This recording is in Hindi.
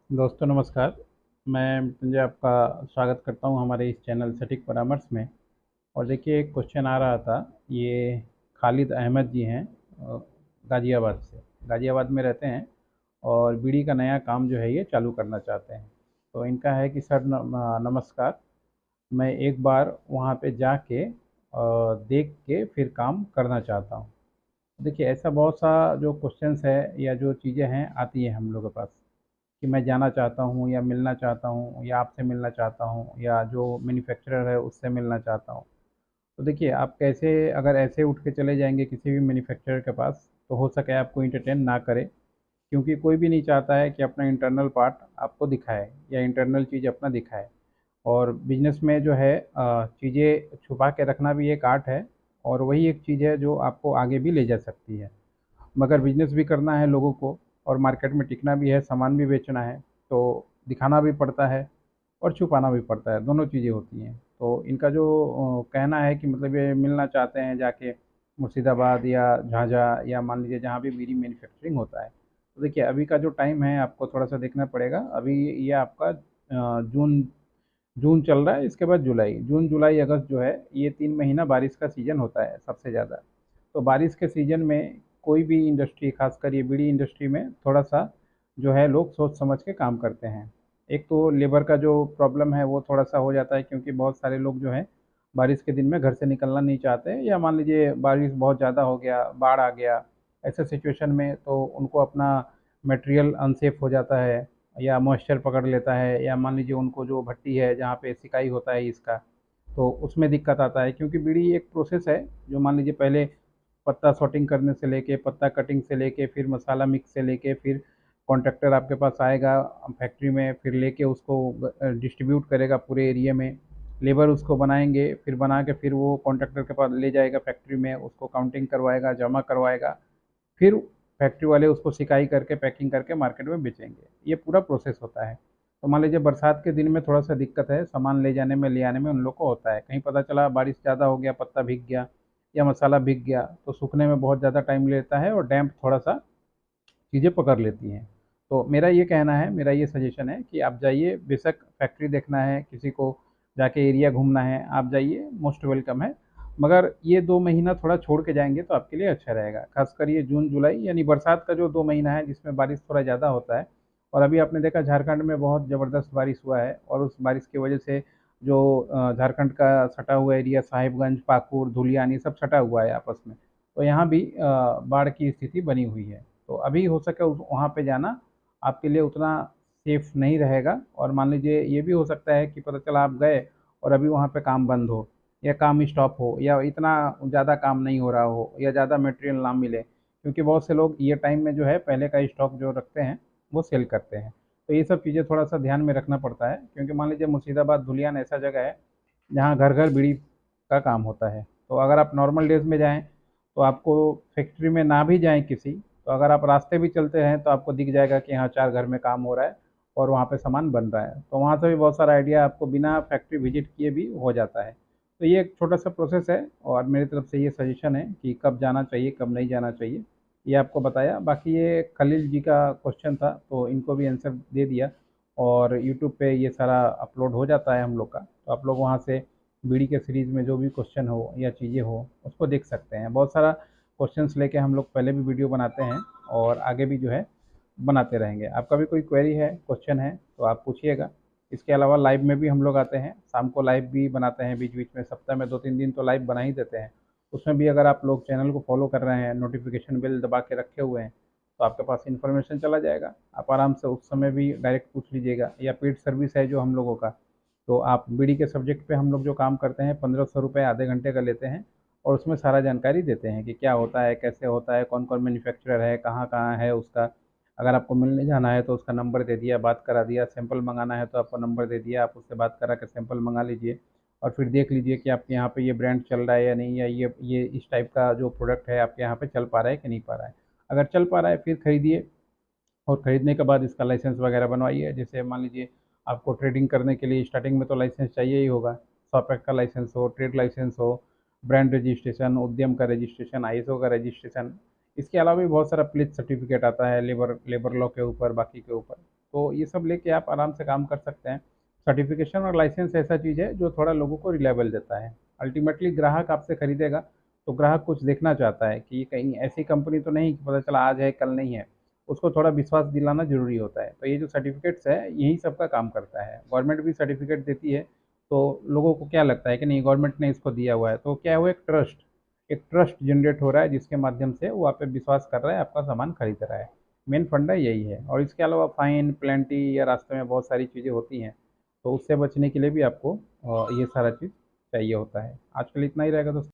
दोस्तों नमस्कार। मैं मृत्युंजय आपका स्वागत करता हूं हमारे इस चैनल सटीक परामर्श में। और देखिए, एक क्वेश्चन आ रहा था। ये खालिद अहमद जी हैं, गाज़ियाबाद से। गाज़ियाबाद में रहते हैं और बीड़ी का नया काम जो है ये चालू करना चाहते हैं। तो इनका है कि सर नमस्कार, मैं एक बार वहाँ पे जाके देख के फिर काम करना चाहता हूँ। देखिए, ऐसा बहुत सा जो क्वेश्चंस है या जो चीज़ें हैं आती हैं हम लोग के पास कि मैं जाना चाहता हूँ या मिलना चाहता हूँ या आपसे मिलना चाहता हूँ या जो मैन्युफैक्चरर है उससे मिलना चाहता हूँ। तो देखिए, आप कैसे अगर ऐसे उठ के चले जाएंगे किसी भी मैन्युफैक्चरर के पास, तो हो सके आपको इंटरटेन ना करे, क्योंकि कोई भी नहीं चाहता है कि अपना इंटरनल पार्ट आपको दिखाए या इंटरनल चीज़ अपना दिखाए। और बिजनेस में जो है चीज़ें छुपा के रखना भी एक आर्ट है, और वही एक चीज़ है जो आपको आगे भी ले जा सकती है। मगर बिजनेस भी करना है लोगों को और मार्केट में टिकना भी है, सामान भी बेचना है, तो दिखाना भी पड़ता है और छुपाना भी पड़ता है, दोनों चीज़ें होती हैं। तो इनका जो कहना है कि मतलब ये मिलना चाहते हैं जाके मुर्शिदाबाद या झांझा या मान लीजिए जहाँ भी बीड़ी मैन्युफैक्चरिंग होता है। तो देखिए, अभी का जो टाइम है आपको थोड़ा सा देखना पड़ेगा। अभी ये आपका जून जून चल रहा है, इसके बाद जुलाई, जून जुलाई अगस्त जो है ये 3 महीना बारिश का सीज़न होता है सबसे ज़्यादा। तो बारिश के सीज़न में कोई भी इंडस्ट्री, खासकर ये बीड़ी इंडस्ट्री में थोड़ा सा जो है लोग सोच समझ के काम करते हैं। एक तो लेबर का जो प्रॉब्लम है वो थोड़ा सा हो जाता है, क्योंकि बहुत सारे लोग जो है बारिश के दिन में घर से निकलना नहीं चाहते, या मान लीजिए बारिश बहुत ज़्यादा हो गया, बाढ़ आ गया, ऐसे सिचुएशन में तो उनको अपना मटेरियल अनसेफ हो जाता है या मॉइस्चर पकड़ लेता है, या मान लीजिए उनको जो भट्टी है जहाँ पे सिकाई होता है इसका, तो उसमें दिक्कत आता है। क्योंकि बीड़ी एक प्रोसेस है जो मान लीजिए पहले पत्ता सॉर्टिंग करने से लेके, पत्ता कटिंग से लेके, फिर मसाला मिक्स से लेके, फिर कॉन्ट्रैक्टर आपके पास आएगा फैक्ट्री में, फिर लेके उसको डिस्ट्रीब्यूट करेगा पूरे एरिया में। लेबर उसको बनाएंगे, फिर बना के फिर वो कॉन्ट्रैक्टर के पास ले जाएगा फैक्ट्री में, उसको काउंटिंग करवाएगा, जमा करवाएगा, फिर फैक्ट्री वाले उसको सिकाई करके पैकिंग करके मार्केट में बेचेंगे। ये पूरा प्रोसेस होता है। तो मान लीजिए बरसात के दिन में थोड़ा सा दिक्कत है, सामान ले जाने में ले आने में उन लोग को होता है। कहीं पता चला बारिश ज़्यादा हो गया, पत्ता भीग गया या मसाला भीग गया, तो सूखने में बहुत ज़्यादा टाइम लेता है और डैम्प थोड़ा सा चीज़ें पकड़ लेती हैं। तो मेरा ये कहना है, मेरा ये सजेशन है कि आप जाइए, बेशक फैक्ट्री देखना है, किसी को जाके एरिया घूमना है, आप जाइए, मोस्ट वेलकम है। मगर ये 2 महीना थोड़ा छोड़ के जाएंगे तो आपके लिए अच्छा रहेगा, खासकर ये जून जुलाई यानी बरसात का जो 2 महीना है जिसमें बारिश थोड़ा ज़्यादा होता है। और अभी आपने देखा झारखंड में बहुत ज़बरदस्त बारिश हुआ है, और उस बारिश की वजह से जो झारखंड का सटा हुआ एरिया, साहिबगंज, पाकुड़, धुलियान, सब सटा हुआ है आपस में। तो यहाँ भी बाढ़ की स्थिति बनी हुई है। तो अभी हो सके वहाँ पे जाना आपके लिए उतना सेफ नहीं रहेगा। और मान लीजिए ये भी हो सकता है कि पता चला आप गए और अभी वहाँ पे काम बंद हो या काम स्टॉप हो या इतना ज़्यादा काम नहीं हो रहा हो या ज़्यादा मटेरियल ना मिले, क्योंकि बहुत से लोग ये टाइम में जो है पहले का स्टॉक जो रखते हैं वो सेल करते हैं। तो ये सब चीज़ें थोड़ा सा ध्यान में रखना पड़ता है, क्योंकि मान लीजिए मुर्शिदाबाद, धुलियान ऐसा जगह है जहाँ घर घर बीड़ी का काम होता है। तो अगर आप नॉर्मल डेज में जाएँ तो आपको फैक्ट्री में ना भी जाएँ किसी, तो अगर आप रास्ते भी चलते हैं तो आपको दिख जाएगा कि हाँ, 4 घर में काम हो रहा है और वहाँ पे सामान बन रहा है। तो वहाँ से भी बहुत सारा आइडिया आपको बिना फैक्ट्री विजिट किए भी हो जाता है। तो ये एक छोटा-सा प्रोसेस है और मेरी तरफ से ये सजेशन है कि कब जाना चाहिए, कब नहीं जाना चाहिए, ये आपको बताया। बाकी ये खलील जी का क्वेश्चन था, तो इनको भी आंसर दे दिया। और यूट्यूब पे ये सारा अपलोड हो जाता है हम लोग का, तो आप लोग वहाँ से बीड़ी के सीरीज़ में जो भी क्वेश्चन हो या चीज़ें हो उसको देख सकते हैं। बहुत सारा क्वेश्चंस लेके हम लोग पहले भी वीडियो बनाते हैं और आगे भी जो है बनाते रहेंगे। आपका भी कोई क्वेरी है, क्वेश्चन है तो आप पूछिएगा। इसके अलावा लाइव में भी हम लोग आते हैं, शाम को लाइव भी बनाते हैं बीच बीच में, सप्ताह में 2-3 दिन तो लाइव बना ही देते हैं। उसमें भी अगर आप लोग चैनल को फॉलो कर रहे हैं, नोटिफिकेशन बेल दबा के रखे हुए हैं, तो आपके पास इन्फॉर्मेशन चला जाएगा। आप आराम से उस समय भी डायरेक्ट पूछ लीजिएगा। या पेड सर्विस है जो हम लोगों का, तो आप बीड़ी के सब्जेक्ट पे हम लोग जो काम करते हैं 1500 रुपये आधे घंटे का लेते हैं, और उसमें सारा जानकारी देते हैं कि क्या होता है, कैसे होता है, कौन कौन मैन्युफैक्चरर है, कहाँ कहाँ है उसका। अगर आपको मिलने जाना है तो उसका नंबर दे दिया, बात करा दिया। सैंपल मंगाना है तो आपको नंबर दे दिया, आप उससे बात करा के सैंपल मंगा लीजिए। और फिर देख लीजिए कि आपके यहाँ पे ये ब्रांड चल रहा है या नहीं, या ये इस टाइप का जो प्रोडक्ट है आपके यहाँ पे चल पा रहा है कि नहीं पा रहा है। अगर चल पा रहा है फिर खरीदिए, और ख़रीदने के बाद इसका लाइसेंस वगैरह बनवाइए। जैसे मान लीजिए आपको ट्रेडिंग करने के लिए स्टार्टिंग में तो लाइसेंस चाहिए ही होगा। शॉप का लाइसेंस हो, ट्रेड लाइसेंस हो, ब्रांड रजिस्ट्रेशन, उद्यम का रजिस्ट्रेशन, आईएसओ का रजिस्ट्रेशन। इसके अलावा भी बहुत सारा पुलिस सर्टिफिकेट आता है लेबर लेबर लॉ के ऊपर, बाकी के ऊपर। तो ये सब लेके आप आराम से काम कर सकते हैं। सर्टिफिकेशन और लाइसेंस ऐसा चीज़ है जो थोड़ा लोगों को रिलायबल देता है। अल्टीमेटली ग्राहक आपसे खरीदेगा तो ग्राहक कुछ देखना चाहता है कि कहीं ऐसी कंपनी तो नहीं कि पता चला आज है कल नहीं है। उसको थोड़ा विश्वास दिलाना ज़रूरी होता है। तो ये जो सर्टिफिकेट्स है यही सबका काम करता है। गवर्नमेंट भी सर्टिफिकेट देती है तो लोगों को क्या लगता है कि नहीं गवर्नमेंट ने इसको दिया हुआ है, तो क्या है वो एक ट्रस्ट जनरेट हो रहा है जिसके माध्यम से वो आप पे विश्वास कर रहा है, आपका सामान खरीद रहा है। मेन फंडा यही है। और इसके अलावा फाइन प्लेंटी या रास्ते में बहुत सारी चीज़ें होती हैं, तो उससे बचने के लिए भी आपको ये सारा चीज़ चाहिए होता है। आज के लिए इतना ही रहेगा दोस्तों।